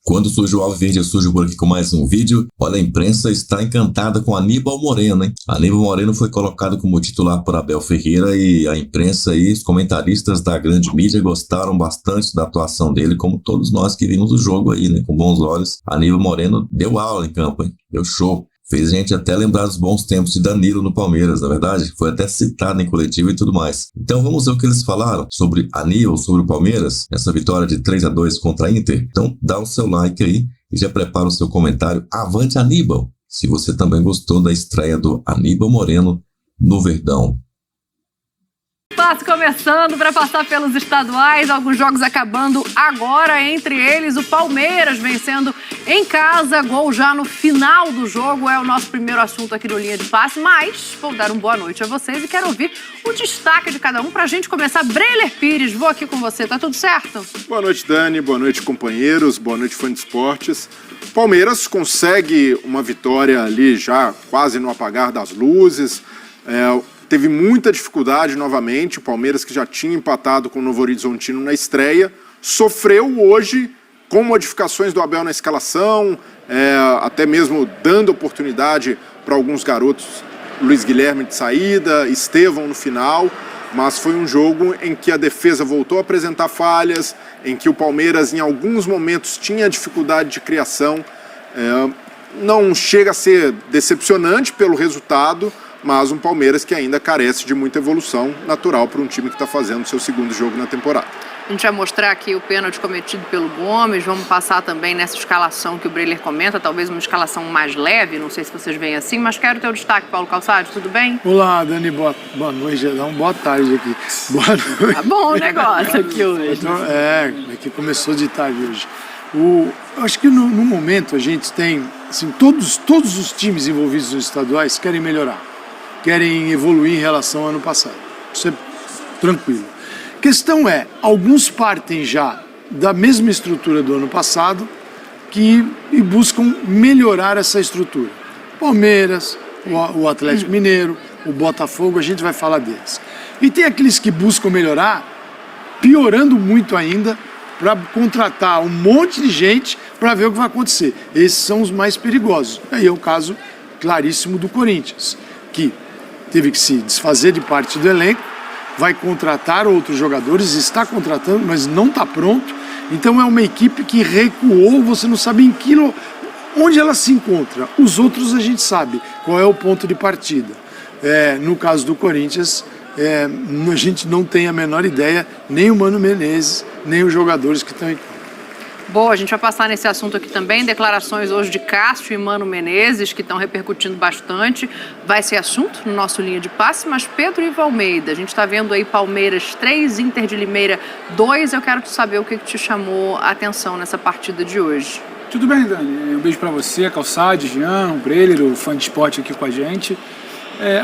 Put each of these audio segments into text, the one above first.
Quando surge o Alviverde, eu surjo por aqui com mais um vídeo. Olha, a imprensa está encantada com Aníbal Moreno, hein? Aníbal Moreno foi colocado como titular por Abel Ferreira e a imprensa e os comentaristas da grande mídia gostaram bastante da atuação dele, como todos nós que vimos o jogo aí, né? Com bons olhos. Aníbal Moreno deu aula em campo, hein? Deu show. Fez a gente até lembrar dos bons tempos de Danilo no Palmeiras, na verdade. Foi até citado em coletivo e tudo mais. Então vamos ver o que eles falaram sobre Aníbal, sobre o Palmeiras, essa vitória de 3-2 contra a Inter. Então dá o seu like aí e já prepara o seu comentário. Avante Aníbal! Se você também gostou da estreia do Aníbal Moreno no Verdão. Passo começando para passar pelos estaduais, alguns jogos acabando agora, entre eles o Palmeiras vencendo em casa, gol já no final do jogo, é o nosso primeiro assunto aqui no Linha de Passe, mas vou dar uma boa noite a vocês e quero ouvir o destaque de cada um para a gente começar. Breler Pires, vou aqui com você, tá tudo certo? Boa noite, Dani, boa noite, companheiros, boa noite, fã de esportes. Palmeiras consegue uma vitória ali já quase no apagar das luzes, teve muita dificuldade novamente, o Palmeiras que já tinha empatado com o Novo Horizontino na estreia, sofreu hoje com modificações do Abel na escalação, até mesmo dando oportunidade para alguns garotos, Luiz Guilherme de saída, Estevão no final, mas foi um jogo em que a defesa voltou a apresentar falhas, em que o Palmeiras em alguns momentos tinha dificuldade de criação, não chega a ser decepcionante pelo resultado, mas um Palmeiras que ainda carece de muita evolução natural para um time que está fazendo seu segundo jogo na temporada. A gente vai mostrar aqui o pênalti cometido pelo Gomes, vamos passar também nessa escalação que o Breler comenta, talvez uma escalação mais leve, não sei se vocês veem assim, mas quero ter o destaque, Paulo Calçado, tudo bem? Olá, Dani, boa noite, dá uma boa tarde aqui. Boa noite. Tá bom o negócio aqui hoje. Aqui começou de tarde hoje. Eu acho que no momento a gente tem, assim, todos os times envolvidos nos estaduais querem melhorar. Querem evoluir em relação ao ano passado. Isso é tranquilo. A questão é, alguns partem já da mesma estrutura do ano passado e buscam melhorar essa estrutura. Palmeiras, o Atlético Mineiro, o Botafogo, a gente vai falar deles. E tem aqueles que buscam melhorar, piorando muito ainda, para contratar um monte de gente para ver o que vai acontecer. Esses são os mais perigosos. Aí é o caso claríssimo do Corinthians, que teve que se desfazer de parte do elenco, vai contratar outros jogadores, está contratando, mas não está pronto. Então é uma equipe que recuou, você não sabe onde ela se encontra. Os outros a gente sabe qual é o ponto de partida. No caso do Corinthians, a gente não tem a menor ideia, nem o Mano Menezes, nem os jogadores que estão em campo. Boa, a gente vai passar nesse assunto aqui também, declarações hoje de Cássio e Mano Menezes, que estão repercutindo bastante, vai ser assunto no nosso Linha de Passe, mas Pedro Ivo Almeida, a gente está vendo aí Palmeiras 3, Inter de Limeira 2, eu quero saber o que te chamou a atenção nessa partida de hoje. Tudo bem, Dani, um beijo para você, Calçade, Jean, o Breler, o fã de esporte aqui com a gente.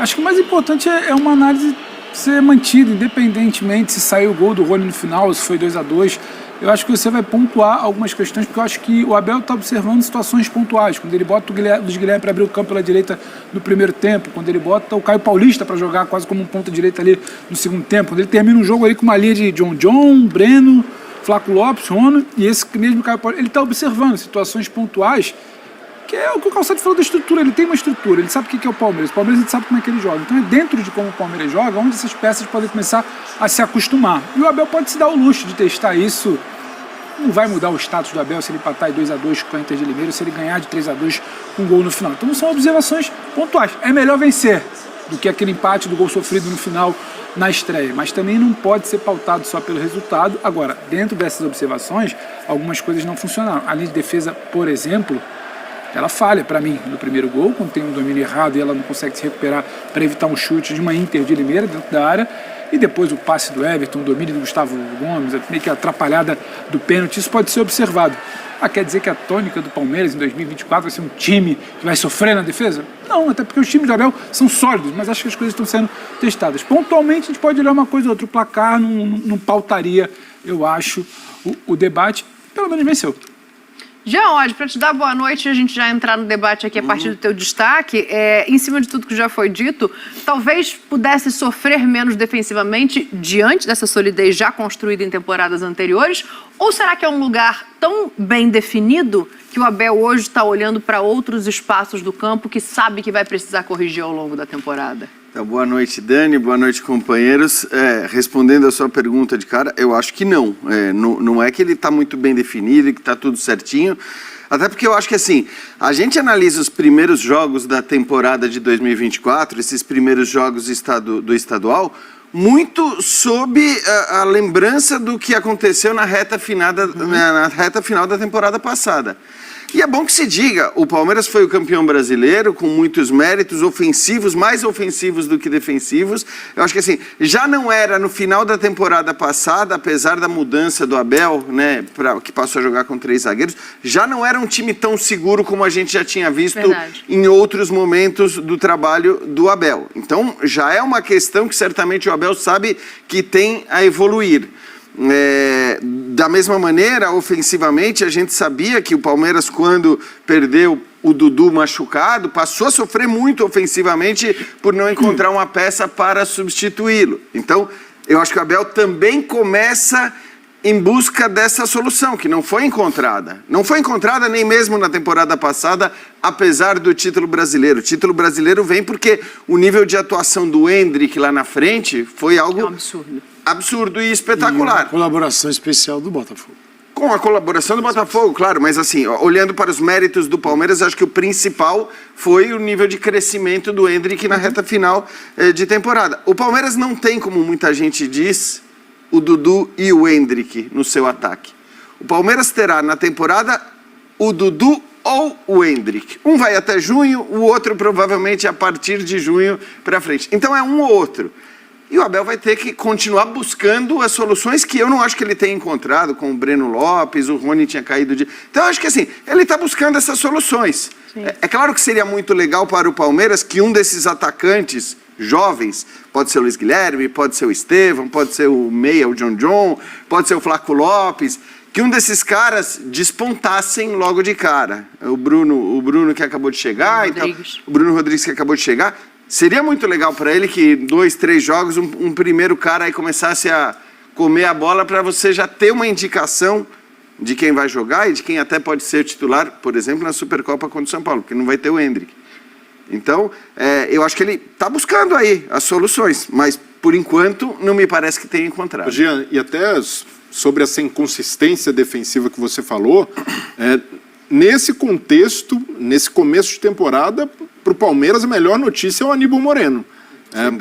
Acho que o mais importante é uma análise ser mantida, independentemente se saiu o gol do Rony no final, se foi 2-2, eu acho que você vai pontuar algumas questões, porque eu acho que o Abel está observando situações pontuais, quando ele bota o Luiz Guilherme para abrir o campo pela direita no primeiro tempo, quando ele bota o Caio Paulista para jogar quase como um ponta-direita ali no segundo tempo, quando ele termina um jogo ali com uma linha de John, Breno, Flaco Lopes, Rono, e esse mesmo Caio Paulista, ele está observando situações pontuais, que é o que o Calçado falou da estrutura, ele tem uma estrutura, ele sabe o que é o Palmeiras a gente sabe como é que ele joga, então é dentro de como o Palmeiras joga, onde essas peças podem começar a se acostumar, e o Abel pode se dar o luxo de testar isso. Não vai mudar o status do Abel se ele empatar em 2-2 com a Inter de Limeira, se ele ganhar de 3-2 com um gol no final. Então são observações pontuais. É melhor vencer do que aquele empate do gol sofrido no final na estreia, mas também não pode ser pautado só pelo resultado. Agora, dentro dessas observações, algumas coisas não funcionaram. A linha de defesa, por exemplo, ela falha para mim no primeiro gol, quando tem um domínio errado e ela não consegue se recuperar para evitar um chute de uma Inter de Limeira dentro da área. E depois o passe do Everton, o domínio do Gustavo Gomes, meio que a atrapalhada do pênalti, isso pode ser observado. Quer dizer que a tônica do Palmeiras em 2024 vai ser um time que vai sofrer na defesa? Não, até porque os times do Abel são sólidos, mas acho que as coisas estão sendo testadas. Pontualmente a gente pode olhar uma coisa ou outra, o placar não pautaria, eu acho, o debate, pelo menos venceu. Jean Oddi, para te dar boa noite, a gente já entrar no debate aqui a partir do teu destaque, em cima de tudo que já foi dito, talvez pudesse sofrer menos defensivamente diante dessa solidez já construída em temporadas anteriores, ou será que é um lugar tão bem definido que o Abel hoje está olhando para outros espaços do campo que sabe que vai precisar corrigir ao longo da temporada? Então, boa noite, Dani, boa noite, companheiros. Respondendo a sua pergunta de cara, eu acho que não. Não é que ele está muito bem definido e que está tudo certinho, até porque eu acho que assim, a gente analisa os primeiros jogos da temporada de 2024, esses primeiros jogos do estadual, muito sob a lembrança do que aconteceu na reta final da temporada passada. E é bom que se diga, o Palmeiras foi o campeão brasileiro com muitos méritos ofensivos, mais ofensivos do que defensivos. Eu acho que assim, já não era no final da temporada passada, apesar da mudança do Abel, né, que passou a jogar com 3 zagueiros, já não era um time tão seguro como a gente já tinha visto em outros momentos do trabalho do Abel. Então, já é uma questão que certamente o Abel sabe que tem a evoluir. Da mesma maneira, ofensivamente, a gente sabia que o Palmeiras, quando perdeu o Dudu machucado, passou a sofrer muito ofensivamente por não encontrar uma peça para substituí-lo. Então, eu acho que o Abel também começa em busca dessa solução, que não foi encontrada. Não foi encontrada nem mesmo na temporada passada, apesar do título brasileiro. O título brasileiro vem porque o nível de atuação do Endrick lá na frente foi algo... É um absurdo. Absurdo e espetacular. E uma colaboração especial do Botafogo. Com a colaboração do Botafogo, claro, mas assim, olhando para os méritos do Palmeiras, acho que o principal foi o nível de crescimento do Endrick na reta final de temporada. O Palmeiras não tem, como muita gente diz, o Dudu e o Endrick no seu ataque. O Palmeiras terá na temporada o Dudu ou o Endrick. Um vai até junho, o outro provavelmente a partir de junho para frente. Então é um ou outro. E o Abel vai ter que continuar buscando as soluções que eu não acho que ele tenha encontrado com o Breno Lopes, o Rony tinha caído de... Então eu acho que assim, ele está buscando essas soluções. É claro que seria muito legal para o Palmeiras que um desses atacantes jovens, pode ser o Luiz Guilherme, pode ser o Estevão, pode ser o Meia, o John, pode ser o Flaco Lopes, que um desses caras despontassem logo de cara. O Bruno que acabou de chegar, o Bruno Rodrigues que acabou de chegar. Seria muito legal para ele que 2, 3 jogos, um primeiro cara aí começasse a comer a bola para você já ter uma indicação de quem vai jogar e de quem até pode ser titular, por exemplo, na Supercopa contra o São Paulo, porque não vai ter o Endrick. Então, eu acho que ele está buscando aí as soluções, mas por enquanto não me parece que tenha encontrado. Jean, e até sobre essa inconsistência defensiva que você falou, nesse contexto, nesse começo de temporada, para o Palmeiras a melhor notícia é o Aníbal Moreno.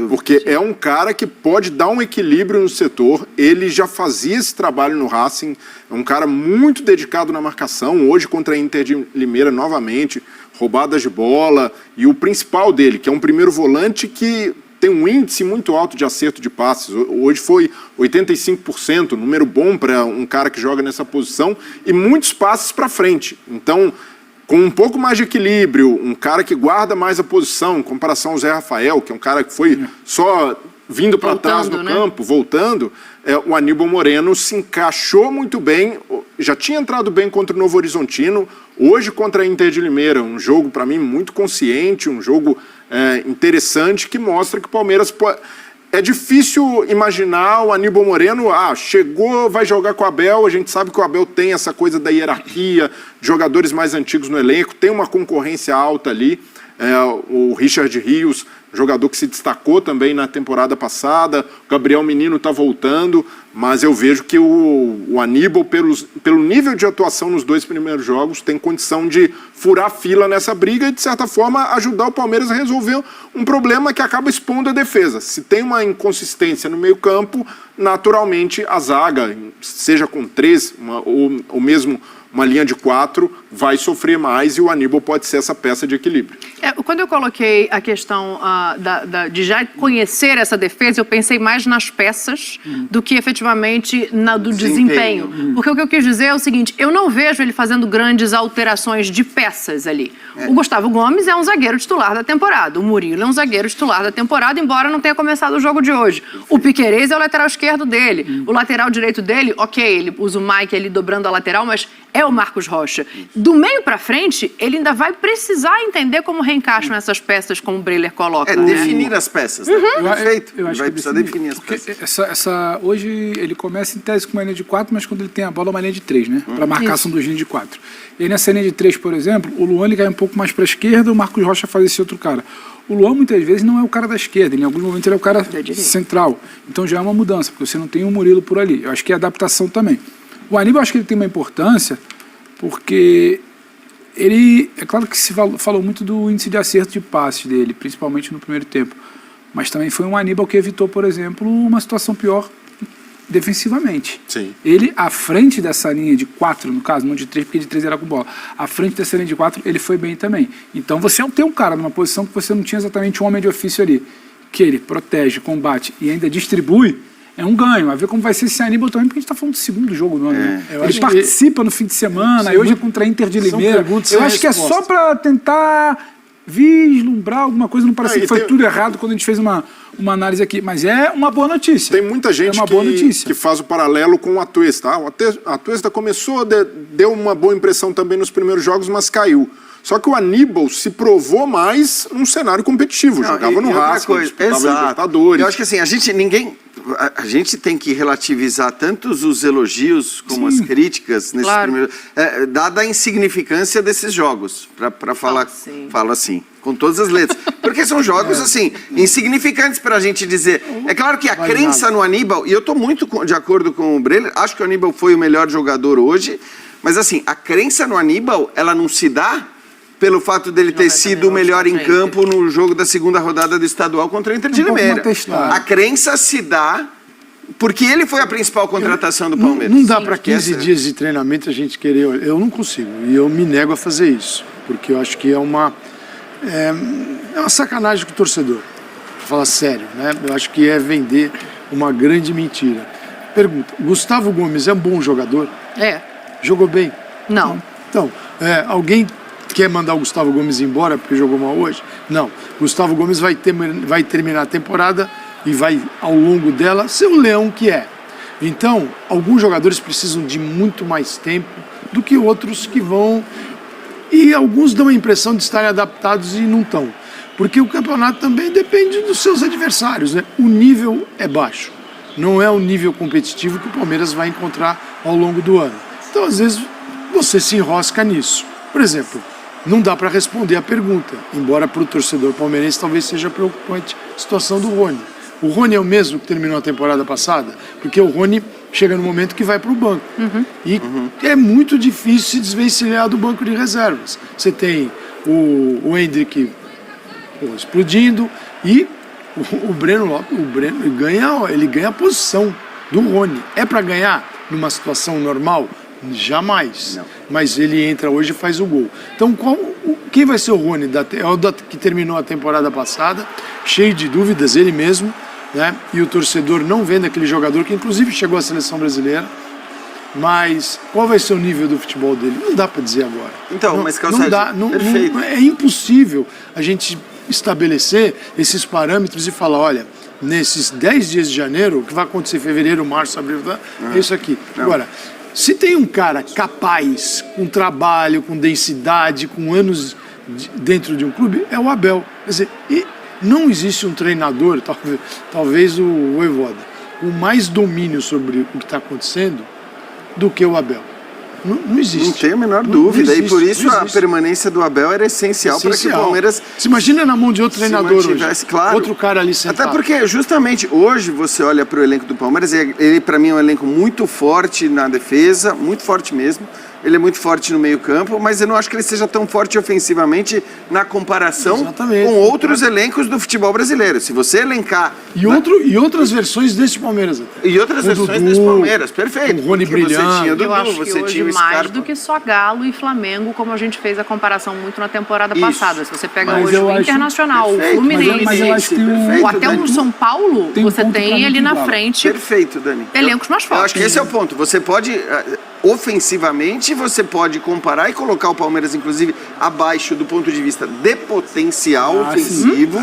Porque é um cara que pode dar um equilíbrio no setor, ele já fazia esse trabalho no Racing, é um cara muito dedicado na marcação, hoje contra a Inter de Limeira novamente, roubadas de bola, e o principal dele, que é um primeiro volante que tem um índice muito alto de acerto de passes, hoje foi 85%, número bom para um cara que joga nessa posição, e muitos passes para frente. Então, com um pouco mais de equilíbrio, um cara que guarda mais a posição, em comparação ao Zé Rafael, que é um cara que foi só vindo para trás no campo, voltando, o Aníbal Moreno se encaixou muito bem, já tinha entrado bem contra o Novo Horizontino, hoje contra a Inter de Limeira, um jogo para mim muito consciente, um jogo interessante, que mostra que o Palmeiras... É difícil imaginar o Aníbal Moreno, chegou, vai jogar com o Abel, a gente sabe que o Abel tem essa coisa da hierarquia, de jogadores mais antigos no elenco, tem uma concorrência alta ali, o Richard Rios, jogador que se destacou também na temporada passada, o Gabriel Menino está voltando, mas eu vejo que o Aníbal, pelo nível de atuação nos 2 primeiros jogos, tem condição de furar a fila nessa briga e, de certa forma, ajudar o Palmeiras a resolver um problema que acaba expondo a defesa. Se tem uma inconsistência no meio-campo, naturalmente a zaga, seja com 3 ou mesmo uma linha de 4, vai sofrer mais e o Aníbal pode ser essa peça de equilíbrio. Quando eu coloquei a questão de já conhecer essa defesa, eu pensei mais nas peças do que efetivamente do desempenho. Porque o que eu quis dizer é o seguinte, eu não vejo ele fazendo grandes alterações de peças ali. O Gustavo Gomes é um zagueiro titular da temporada, o Murilo é um zagueiro titular da temporada, embora não tenha começado o jogo de hoje. O Piquerez é o lateral esquerdo dele, o lateral direito dele, ok, ele usa o Mike ali dobrando a lateral, mas é é o Marcos Rocha. Do meio pra frente, ele ainda vai precisar entender como reencaixam essas peças, como o Breler coloca. Definir as peças, né? Perfeito. Eu acho Vai que precisar definir as peças. Hoje ele começa em tese com uma linha de 4, mas quando ele tem a bola, é uma linha de 3, né? Para marcação dos linhas de 4. E aí nessa linha de 3, por exemplo, o Luan ele cai um pouco mais para a esquerda, o Marcos Rocha faz esse outro cara. O Luan muitas vezes não é o cara da esquerda, em alguns momentos ele é o cara central. Então já é uma mudança, porque você não tem o Murilo por ali. Eu acho que é adaptação também. O Aníbal, eu acho que ele tem uma importância, porque ele... É claro que se falou muito do índice de acerto de passes dele, principalmente no primeiro tempo. Mas também foi um Aníbal que evitou, por exemplo, uma situação pior defensivamente. Sim. Ele, à frente dessa linha de 4, no caso, não de 3, porque de 3 era com bola. À frente dessa linha de 4, ele foi bem também. Então você tem um cara numa posição que você não tinha exatamente um homem de ofício ali, que ele protege, combate e ainda distribui, é um ganho. A ver como vai ser esse Aníbal também, porque a gente está falando do segundo jogo do ano. Né? Ele participa no fim de semana, e hoje é contra a Inter de Limeira. Eu acho que é só para tentar vislumbrar alguma coisa, não parece que foi tudo errado quando a gente fez uma análise aqui, mas é uma boa notícia. Tem muita gente que faz o paralelo com o Atuesta. O Atuesta começou, deu uma boa impressão também nos primeiros jogos, mas caiu. Só que o Aníbal se provou mais num cenário competitivo. Jogava no Racing, disputava Libertadores. Eu acho que assim, a gente tem que relativizar tantos os elogios como as críticas nesses primeiros, dada a insignificância desses jogos, para falar, falo assim, com todas as letras. Porque são jogos, assim, insignificantes para a gente dizer. É claro que a crença no Aníbal, e eu estou muito de acordo com o Breler, acho que o Aníbal foi o melhor jogador hoje, mas assim, a crença no Aníbal, ela não se dá pelo fato dele ter sido o melhor em campo no jogo da segunda rodada do estadual contra o Inter de Limeira. A crença se dá porque ele foi a principal contratação do Palmeiras. Não dá para 15 dias de treinamento a gente querer... Eu não consigo, e eu me nego a fazer isso, porque eu acho que é uma sacanagem com o torcedor, pra falar sério, né? Eu acho que é vender uma grande mentira. Pergunta, Gustavo Gomes é um bom jogador? Jogou bem? Não. Então, alguém quer mandar o Gustavo Gomes embora porque jogou mal hoje? Não. Gustavo Gomes vai terminar a temporada e vai, ao longo dela, ser o leão que é. Então, alguns jogadores precisam de muito mais tempo do que outros que vão... E alguns dão a impressão de estarem adaptados e não estão. Porque o campeonato também depende dos seus adversários, né? O nível é baixo. Não é o nível competitivo que o Palmeiras vai encontrar ao longo do ano. Então, às vezes, você se enrosca nisso. Por exemplo, não dá para responder a pergunta, embora para o torcedor palmeirense talvez seja preocupante a situação do Rony. O Rony é o mesmo que terminou a temporada passada? Porque o Rony chega no momento que vai para o banco. E é muito difícil se desvencilhar do banco de reservas. Você tem o Hendrick explodindo e o Breno ele ganha a posição do Rony. É para ganhar numa situação normal? Jamais. Não. Mas ele entra hoje e faz o gol. Então, quem vai ser o Rony? É o que terminou a temporada passada, cheio de dúvidas, ele mesmo, né? E o torcedor não vendo aquele jogador que inclusive chegou à seleção brasileira. Mas qual vai ser o nível do futebol dele? Não dá para dizer agora. Então, não, mas Calçade, não, é impossível a gente estabelecer esses parâmetros e falar, olha, nesses 10 dias de janeiro, o que vai acontecer em fevereiro, março, abril, é isso aqui. Não. Agora, se tem um cara capaz, com trabalho, com densidade, com anos dentro de um clube, é o Abel. Quer dizer, e não existe um treinador, talvez o Voivoda, com mais domínio sobre o que está acontecendo do que o Abel. Não existe. Não tenho a menor dúvida. E por isso a permanência do Abel era essencial para que o Palmeiras... Se imagina na mão de outro treinador hoje. Claro. Outro cara ali sentado. Até porque justamente hoje você olha para o elenco do Palmeiras, ele para mim é um elenco muito forte na defesa, muito forte mesmo. Ele é muito forte no meio-campo, mas eu não acho que ele seja tão forte ofensivamente na comparação com outros elencos do futebol brasileiro. Se você elencar... E outras versões desse Palmeiras. Até. E outras versões desse Palmeiras, perfeito. O Rony brilhando. Você tinha Dudu, eu acho você que hoje tinha o mais Scarpa. do que só Galo e Flamengo, como a gente fez a comparação muito na temporada passada. Se você pega hoje o Internacional, o Fluminense, mas eu acho que ou até o São Paulo, você tem ali na frente Perfeito, Dani. elencos mais fortes. Eu acho que esse é o ponto. Você pode... ofensivamente, você pode comparar e colocar o Palmeiras, inclusive, abaixo do ponto de vista de potencial ofensivo.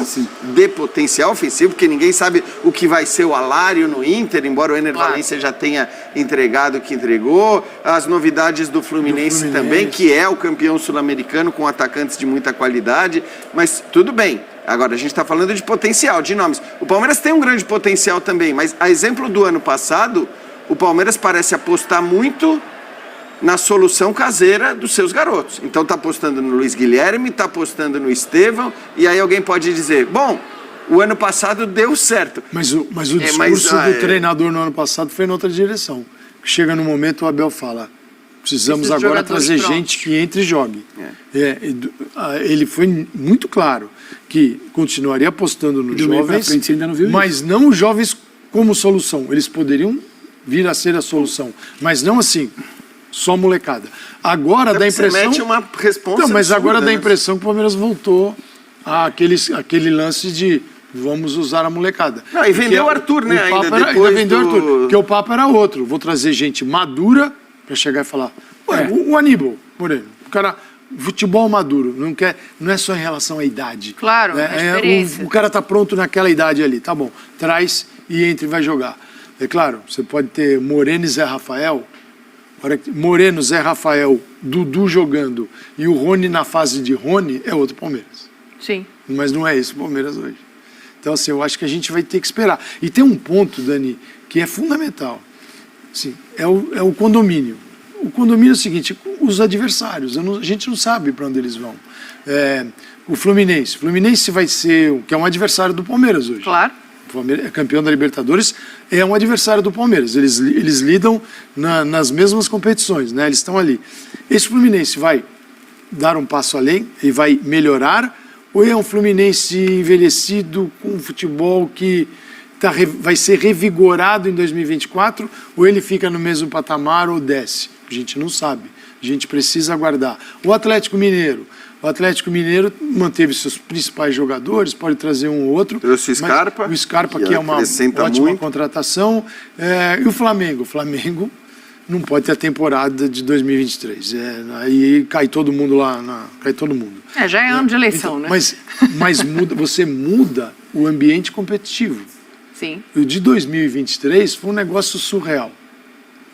De potencial ofensivo, porque ninguém sabe o que vai ser o Alário no Inter, embora o Ener Valencia já tenha entregado o que entregou. As novidades do Fluminense também, que é o campeão sul-americano com atacantes de muita qualidade. Mas tudo bem. Agora, a gente está falando de potencial, de nomes. O Palmeiras tem um grande potencial também, mas a exemplo do ano passado, o Palmeiras parece apostar muito na solução caseira dos seus garotos. Então está apostando no Luiz Guilherme, está apostando no Estevão, e aí alguém pode dizer, bom, o ano passado deu certo. Mas o discurso do treinador no ano passado foi em outra direção. Chega no momento, o Abel fala, precisamos agora trazer gente que entre e jogue. Ele foi muito claro que continuaria apostando nos jovens, mas não os jovens como solução. Eles poderiam vir a ser a solução, mas não assim, só molecada. Agora dá a impressão... Você mete uma resposta não, mas agora absurda, dá a impressão que o Palmeiras voltou àquele lance de vamos usar a molecada. Não, e vendeu o Arthur, né? Ainda vendeu o Arthur, porque o papo era outro. Vou trazer gente madura para chegar e falar, o Aníbal Moreno, o cara... Futebol maduro, não é só em relação à idade. Claro, experiência. O cara tá pronto naquela idade ali, tá bom, traz e entra e vai jogar. É claro, você pode ter Moreno e Zé Rafael, Moreno, Zé Rafael, Dudu jogando e o Rony na fase de Rony, é outro Palmeiras. Sim. Mas não é esse o Palmeiras hoje. Então, assim, eu acho que a gente vai ter que esperar. E tem um ponto, Dani, que é fundamental. Assim, é o condomínio. O condomínio é o seguinte, os adversários, a gente não sabe para onde eles vão. O Fluminense vai ser, que é um adversário do Palmeiras hoje. Claro. O Palmeiras é campeão da Libertadores, é um adversário do Palmeiras. Eles lidam nas mesmas competições, né? Eles estão ali. Esse Fluminense vai dar um passo além e vai melhorar, ou é um Fluminense envelhecido com um futebol que vai ser revigorado em 2024, ou ele fica no mesmo patamar ou desce? A gente não sabe. A gente precisa aguardar. O Atlético Mineiro manteve seus principais jogadores, pode trazer um ou outro. Trouxe o Scarpa. O Scarpa, que é uma ótima contratação. E o Flamengo? O Flamengo não pode ter a temporada de 2023. Aí cai todo mundo lá. Cai todo mundo. Já é ano de eleição, então, né? Mas você muda o ambiente competitivo. Sim. O de 2023 foi um negócio surreal.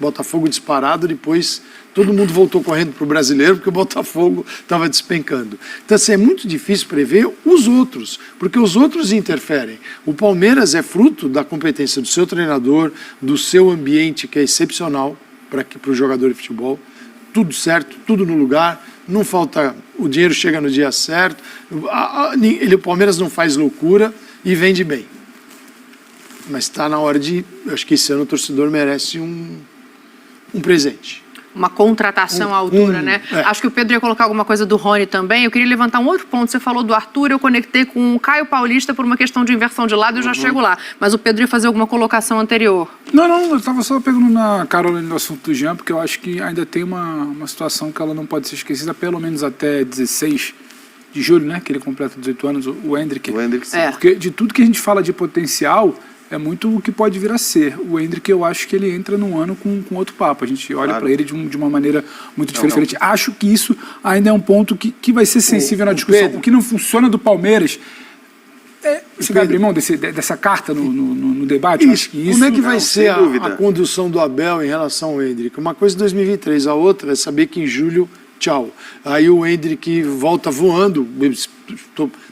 Botafogo disparado, depois todo mundo voltou correndo para o Brasileiro porque o Botafogo estava despencando. Então, assim, é muito difícil prever os outros, porque os outros interferem. O Palmeiras é fruto da competência do seu treinador, do seu ambiente, que é excepcional para o jogador de futebol. Tudo certo, tudo no lugar, não falta, o dinheiro chega no dia certo, o Palmeiras não faz loucura e vende bem. Mas está na hora eu acho que esse ano o torcedor merece um presente. Uma contratação à altura, né? Acho que o Pedro ia colocar alguma coisa do Rony também. Eu queria levantar um outro ponto. Você falou do Arthur, eu conectei com o Caio Paulista por uma questão de inversão de lado, eu já chego lá. Mas o Pedro ia fazer alguma colocação anterior. Não, eu estava só pegando na Carolina no assunto do Jean, porque eu acho que ainda tem uma situação que ela não pode ser esquecida, pelo menos até 16 de julho, né? Que ele completa 18 anos, o Endrick. O Endrick, sim. Porque de tudo que a gente fala de potencial, é muito o que pode vir a ser. O Endrick, eu acho que ele entra num ano com outro papo. A gente olha para ele de uma maneira muito diferente. Acho que isso ainda é um ponto que vai ser sensível na discussão. Pedro, o que não funciona do Palmeiras você vai abrir mão dessa carta no debate? Acho que isso, como é que vai ser a condução do Abel em relação ao Endrick? Uma coisa em 2023, a outra é saber que em julho, tchau. Aí o Endrick volta voando,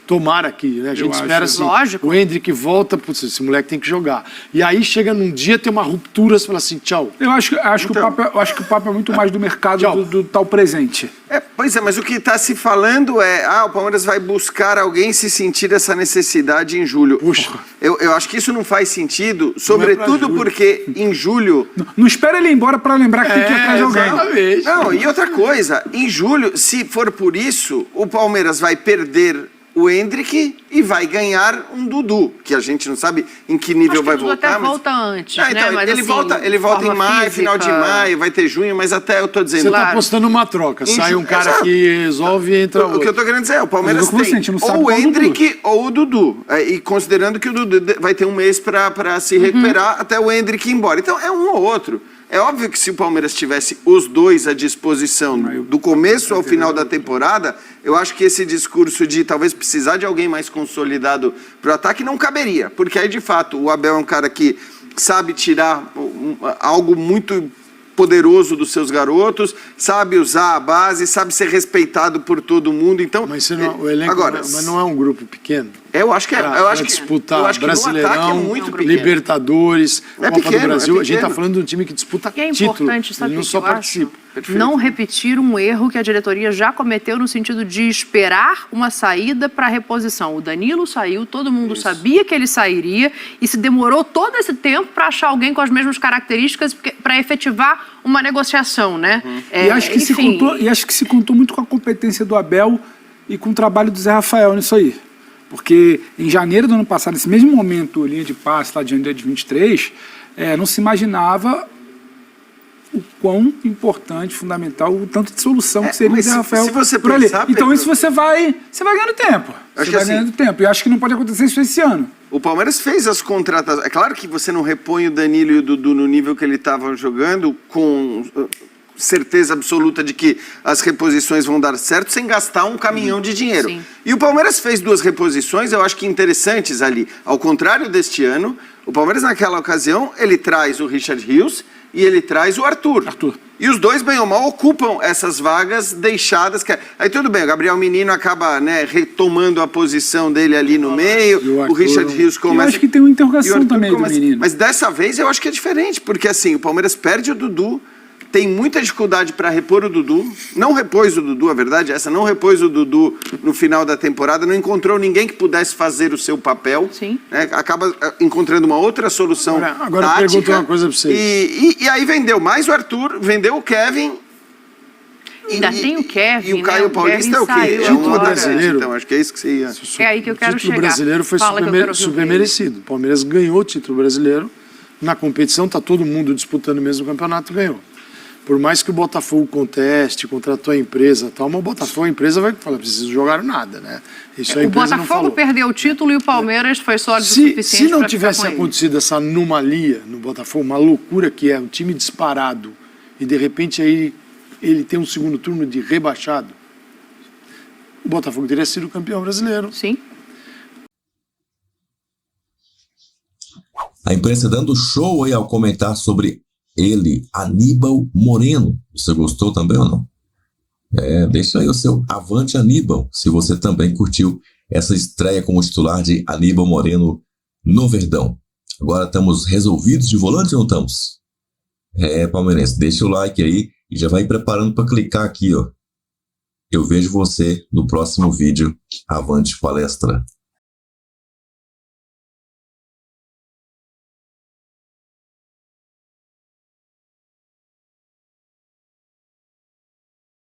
tomara aqui, né? A gente espera assim. Lógico. O Endrick volta, putz, esse moleque tem que jogar. E aí chega num dia, tem uma ruptura, você fala assim, tchau. Eu acho que o papo é muito mais do mercado do tal presente. Pois é, mas o que está se falando o Palmeiras vai buscar alguém se sentir essa necessidade em julho. Puxa. Eu acho que isso não faz sentido, sobretudo porque em julho... Não espera ele ir embora para lembrar que tem que ir atrás de alguém. Exatamente. Não, e outra coisa, em julho, se for por isso, o Palmeiras vai perder o Endrick e vai ganhar um Dudu, que a gente não sabe em que nível vai voltar. Até volta antes, então, né? Mas, ele volta em maio, final de maio, vai ter junho, mas até eu tô dizendo... Você está apostando uma troca, sai um cara que resolve e entra outro. O que eu tô querendo dizer é, o Palmeiras tem ou o Endrick ou o Dudu, e considerando que o Dudu vai ter um mês para se recuperar até o Endrick ir embora. Então é um ou outro. É óbvio que se o Palmeiras tivesse os dois à disposição do começo ao final da temporada, eu acho que esse discurso de talvez precisar de alguém mais consolidado para o ataque não caberia. Porque aí, de fato, o Abel é um cara que sabe tirar algo muito poderoso dos seus garotos, sabe usar a base, sabe ser respeitado por todo mundo. Então, mas o elenco agora, mas não é um grupo pequeno? Eu acho que é. Eu acho que disputar eu acho que Brasileirão, é muito Libertadores, Copa do Brasil. A gente está pequeno. falando de um time que disputa E é título. importante, sabe Ele não o que só eu acho? participa. Não repetir um erro que a diretoria já cometeu no sentido de esperar uma saída para reposição. O Danilo saiu, todo mundo sabia que ele sairia e se demorou todo esse tempo para achar alguém com as mesmas características para efetivar uma negociação, né? E acho que se contou muito com a competência do Abel e com o trabalho do Zé Rafael nisso aí. Porque em janeiro do ano passado, nesse mesmo momento, linha de passe lá de janeiro de 23, não se imaginava o quão importante, fundamental, o tanto de solução que seria o Zé Rafael se você por ali. pensar, Então Pedro, isso você vai ganhando tempo. Acho Você que vai assim, ganhando tempo. E acho que não pode acontecer isso esse ano. O Palmeiras fez as contratações. É claro que você não repõe o Danilo e o Dudu no nível que ele estava jogando com certeza absoluta de que as reposições vão dar certo sem gastar um caminhão de dinheiro. Sim. E o Palmeiras fez 2 reposições, eu acho que interessantes ali. Ao contrário deste ano, o Palmeiras naquela ocasião, ele traz o Richard Rios e ele traz o Arthur. E os dois, bem ou mal, ocupam essas vagas deixadas. Aí tudo bem, o Gabriel Menino acaba retomando a posição dele ali no meio, o Richard Rios começa... Eu acho que tem uma interrogação também do Menino. Mas dessa vez eu acho que é diferente, porque assim, o Palmeiras perde o Dudu, tem muita dificuldade para repor o Dudu, não repôs o Dudu, a verdade é essa, não repôs o Dudu no final da temporada, não encontrou ninguém que pudesse fazer o seu papel, Sim. Acaba encontrando uma outra solução Agora tática, eu pergunto uma coisa para você. E aí vendeu mais o Arthur, vendeu o Kevin... Ainda tem o Kevin, E o Caio Paulista é o quê? Saiu É um agora. brasileiro. Então, acho que é isso que você ia... É aí que eu quero O título chegar. brasileiro foi Fala que eu quero ouvir super ele. merecido. O Palmeiras ganhou o título brasileiro. Na competição, está todo mundo disputando o mesmo campeonato, ganhou. Por mais que o Botafogo conteste, contratou a empresa e tal, mas o Botafogo, a empresa vai falar, preciso jogar nada, né? Isso a O empresa não Botafogo falou. perdeu o título e o Palmeiras foi sólido o suficiente Se não pra tivesse ficar com ele. acontecido essa anomalia no Botafogo, uma loucura que é um time disparado, e de repente aí ele tem um segundo turno de rebaixado, o Botafogo teria sido campeão brasileiro. Sim. A imprensa dando show aí ao comentar sobre ele, Aníbal Moreno. Você gostou também ou não? Deixa aí o seu avante, Aníbal, se você também curtiu essa estreia como titular de Aníbal Moreno no Verdão. Agora estamos resolvidos de volante ou não estamos? Palmeirense, deixa o like aí e já vai preparando para clicar aqui, ó. Eu vejo você no próximo vídeo. Avante palestra.